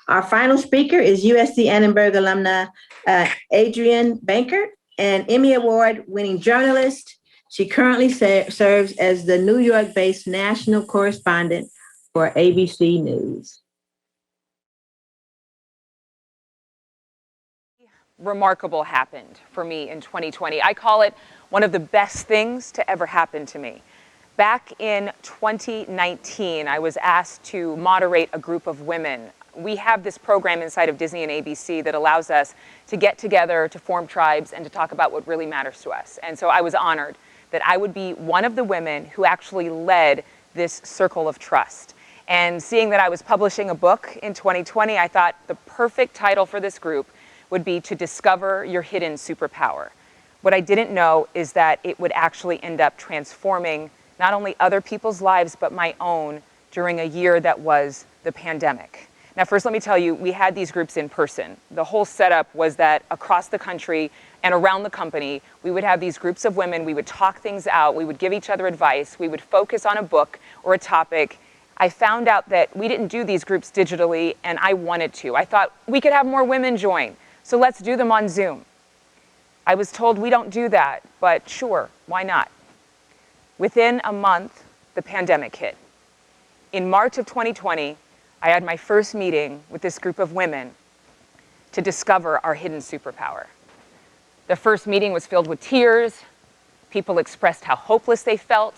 Our final speaker is USC Annenberg alumna Adrienne Bankert, an Emmy Award-winning journalist. She currently serves as the New York-based national correspondent for ABC News. Remarkable happened for me in 2020. I call it one of the best things to ever happen to me. Back in 2019, I was asked to moderate a group of women. We have this program inside of Disney and ABC that allows us to get together, to form tribes, and to talk about what really matters to us. And so I was honored that I would be one of the women who actually led this circle of trust. And seeing that I was publishing a book in 2020, I thought the perfect title for this group would be To Discover Your Hidden Superpower. What I didn't know is that it would actually end up transforming not only other people's lives, but my own during a year that was the pandemic. Now, first, let me tell you, we had these groups in person. The whole setup was that across the country and around the company, we would have these groups of women, we would talk things out, we would give each other advice, we would focus on a book or a topic. I found out that we didn't do these groups digitally, and I wanted to. I thought we could have more women join, so let's do them on Zoom. I was told we don't do that, but sure, why not? Within a month, the pandemic hit. In March of 2020, I had my first meeting with this group of women to discover our hidden superpower. The first meeting was filled with tears. People expressed how hopeless they felt.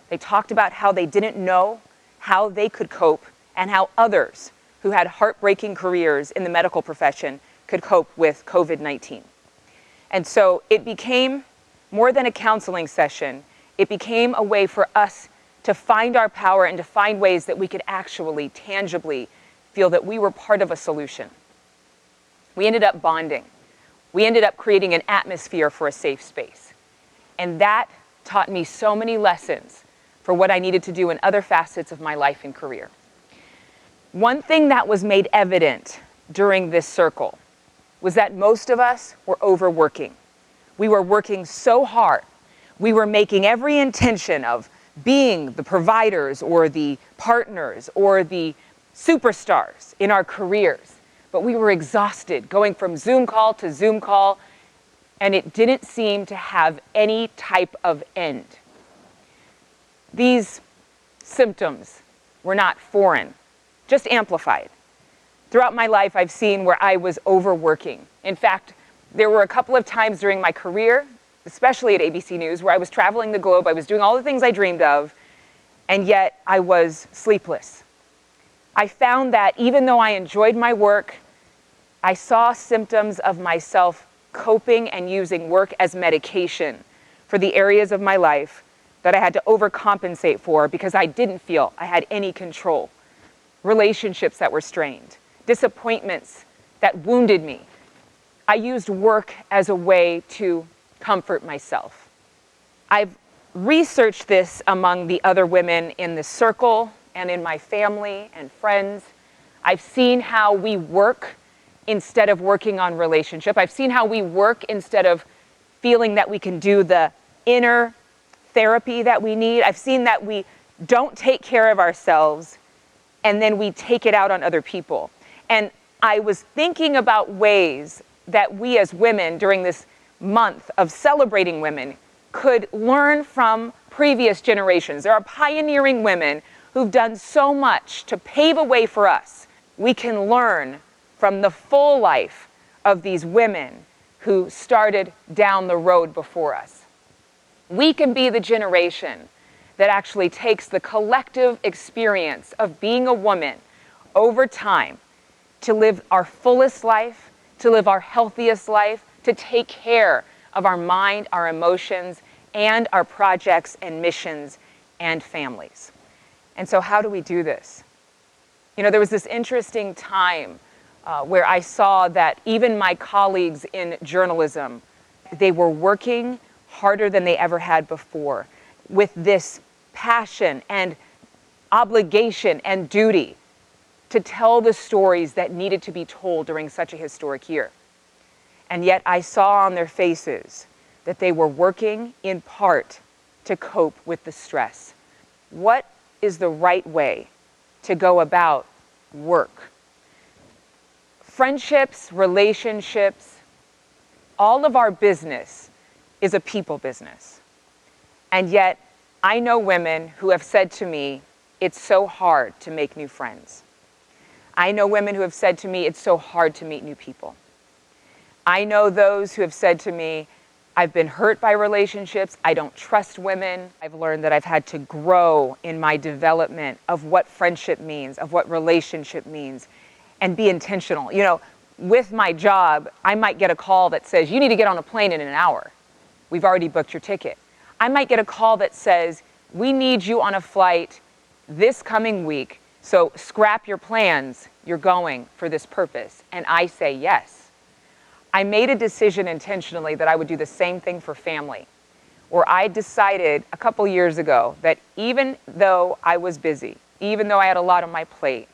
They talked about how they didn't know how they could cope and how others who had heartbreaking careers in the medical profession could cope with COVID-19. And so it became more than a counseling session. It became a way for us to find our power and to find ways that we could actually, tangibly feel that we were part of a solution. We ended up bonding. We ended up creating an atmosphere for a safe space. And that taught me so many lessons for what I needed to do in other facets of my life and career. One thing that was made evident during this circle was that most of us were overworking. We were working so hard. We were making every intention of being the providers or the partners or the superstars in our careers. But we were exhausted, going from Zoom call to Zoom call, and it didn't seem to have any type of end. These symptoms were not foreign, just amplified. Throughout my life, I've seen where I was overworking. In fact, there were a couple of times during my career, especially at ABC News, where I was traveling the globe, I was doing all the things I dreamed of, and yet I was sleepless. I found that even though I enjoyed my work, I saw symptoms of myself coping and using work as medication for the areas of my life that I had to overcompensate for because I didn't feel I had any control. Relationships that were strained, disappointments that wounded me. I used work as a way to comfort myself. I've researched this among the other women in the circle and in my family and friends. I've seen how we work instead of working on relationship. I've seen how we work instead of feeling that we can do the inner therapy that we need. I've seen that we don't take care of ourselves and then we take it out on other people. And I was thinking about ways that we as women during this month of celebrating women could learn from previous generations. There are pioneering women who've done so much to pave a way for us. We can learn from the full life of these women who started down the road before us. We can be the generation that actually takes the collective experience of being a woman over time to live our fullest life, to live our healthiest life, to take care of our mind, our emotions, and our projects and missions and families. And so how do we do this? You know, there was this interesting time where I saw that even my colleagues in journalism, they were working harder than they ever had before with this passion and obligation and duty to tell the stories that needed to be told during such a historic year. And yet I saw on their faces that they were working in part to cope with the stress. What is the right way to go about work? Friendships, relationships, all of our business is a people business. And yet, I know women who have said to me, it's so hard to make new friends. I know women who have said to me, it's so hard to meet new people. I know those who have said to me, I've been hurt by relationships, I don't trust women. I've learned that I've had to grow in my development of what friendship means, of what relationship means, and be intentional. You know, with my job, I might get a call that says, you need to get on a plane in an hour. We've already booked your ticket. I might get a call that says, we need you on a flight this coming week, so scrap your plans, you're going for this purpose. And I say yes. I made a decision intentionally that I would do the same thing for family, where I decided a couple years ago that even though I was busy, even though I had a lot on my plate,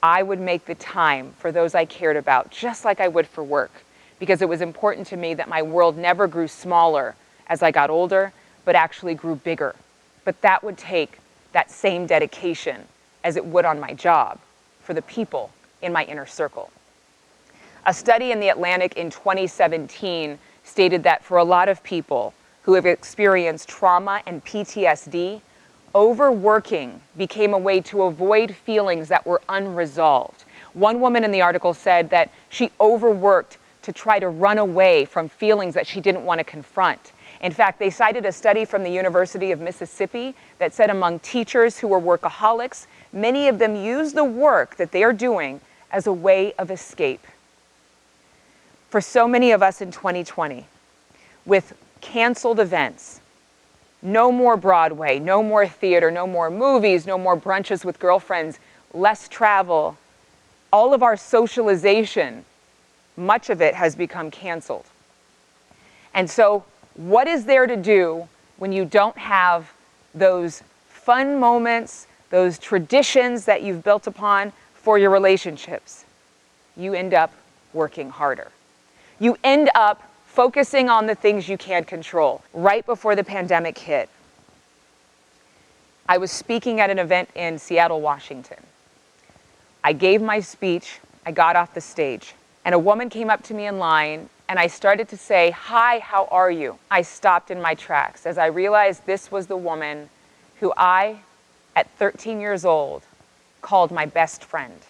I would make the time for those I cared about, just like I would for work, because it was important to me that my world never grew smaller as I got older, but actually grew bigger. But that would take that same dedication as it would on my job for the people in my inner circle. A study in The Atlantic in 2017 stated that for a lot of people who have experienced trauma and PTSD, overworking became a way to avoid feelings that were unresolved. One woman in the article said that she overworked to try to run away from feelings that she didn't want to confront. In fact, they cited a study from the University of Mississippi that said among teachers who were workaholics, many of them use the work that they are doing as a way of escape. For so many of us in 2020, with canceled events, no more Broadway, no more theater, no more movies, no more brunches with girlfriends, less travel, all of our socialization, much of it has become canceled. And so, what is there to do when you don't have those fun moments, those traditions that you've built upon for your relationships? You end up working harder. You end up focusing on the things you can't control. Right before the pandemic hit, I was speaking at an event in Seattle, Washington. I gave my speech, I got off the stage, and a woman came up to me in line, and I started to say, "Hi, how are you?" I stopped in my tracks as I realized this was the woman who I, at 13 years old, called my best friend.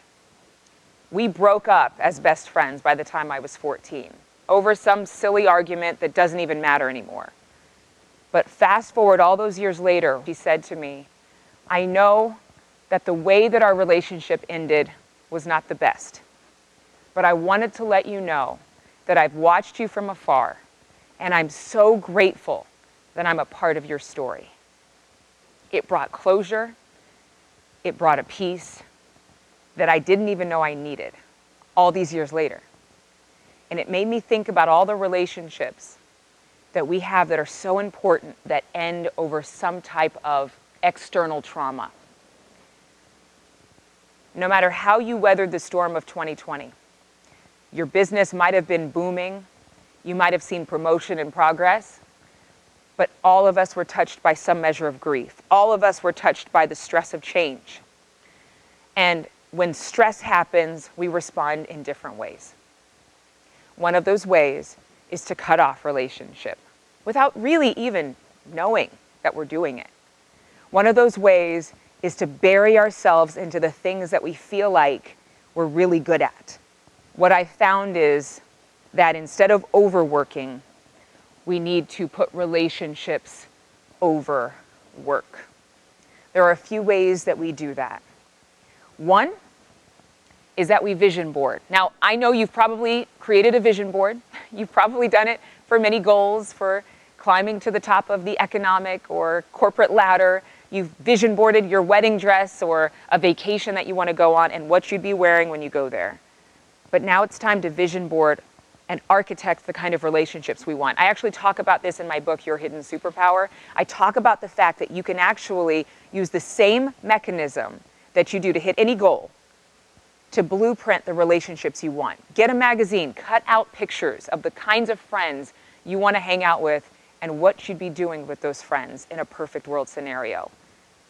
We broke up as best friends by the time I was 14, over some silly argument that doesn't even matter anymore. But fast forward all those years later, she said to me, "I know that the way that our relationship ended was not the best, but I wanted to let you know that I've watched you from afar, and I'm so grateful that I'm a part of your story." It brought closure. It brought a peace that I didn't even know I needed all these years later. And it made me think about all the relationships that we have that are so important that end over some type of external trauma. No matter how you weathered the storm of 2020, your business might have been booming, you might have seen promotion and progress, but all of us were touched by some measure of grief. All of us were touched by the stress of change. And when stress happens, we respond in different ways. One of those ways is to cut off relationship without really even knowing that we're doing it. One of those ways is to bury ourselves into the things that we feel like we're really good at. What I found is that instead of overworking, we need to put relationships over work. There are a few ways that we do that. One is that we vision board. Now, I know you've probably created a vision board. You've probably done it for many goals, for climbing to the top of the economic or corporate ladder. You've vision boarded your wedding dress or a vacation that you want to go on and what you'd be wearing when you go there. But now it's time to vision board and architect the kind of relationships we want. I actually talk about this in my book, Your Hidden Superpower. I talk about the fact that you can actually use the same mechanism that you do to hit any goal to blueprint the relationships you want. Get a magazine, cut out pictures of the kinds of friends you want to hang out with and what you'd be doing with those friends in a perfect world scenario.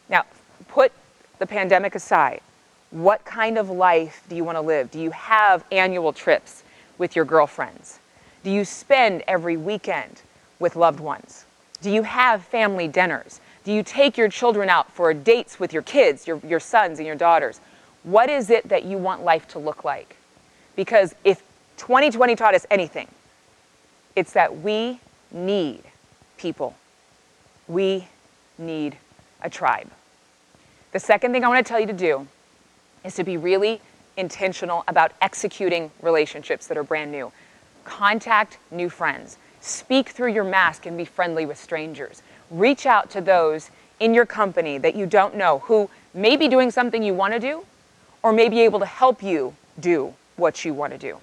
Now, put the pandemic aside. What kind of life do you want to live? Do you have annual trips with your girlfriends? Do you spend every weekend with loved ones? Do you have family dinners? Do you take your children out for dates with your kids, your sons and your daughters? What is it that you want life to look like? Because if 2020 taught us anything, it's that we need people. We need a tribe. The second thing I want to tell you to do is to be really intentional about executing relationships that are brand new. Contact new friends. Speak through your mask and be friendly with strangers. Reach out to those in your company that you don't know who may be doing something you want to do or may be able to help you do what you want to do.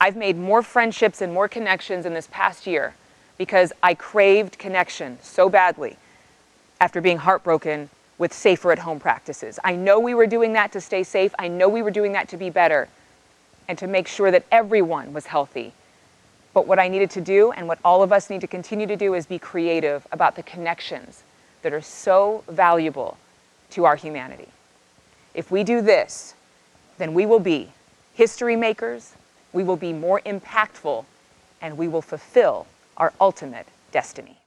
I've made more friendships and more connections in this past year because I craved connection so badly after being heartbroken with safer at home practices. I know we were doing that to stay safe. I know we were doing that to be better and to make sure that everyone was healthy. But what I needed to do, and what all of us need to continue to do, is be creative about the connections that are so valuable to our humanity. If we do this, then we will be history makers, we will be more impactful, and we will fulfill our ultimate destiny.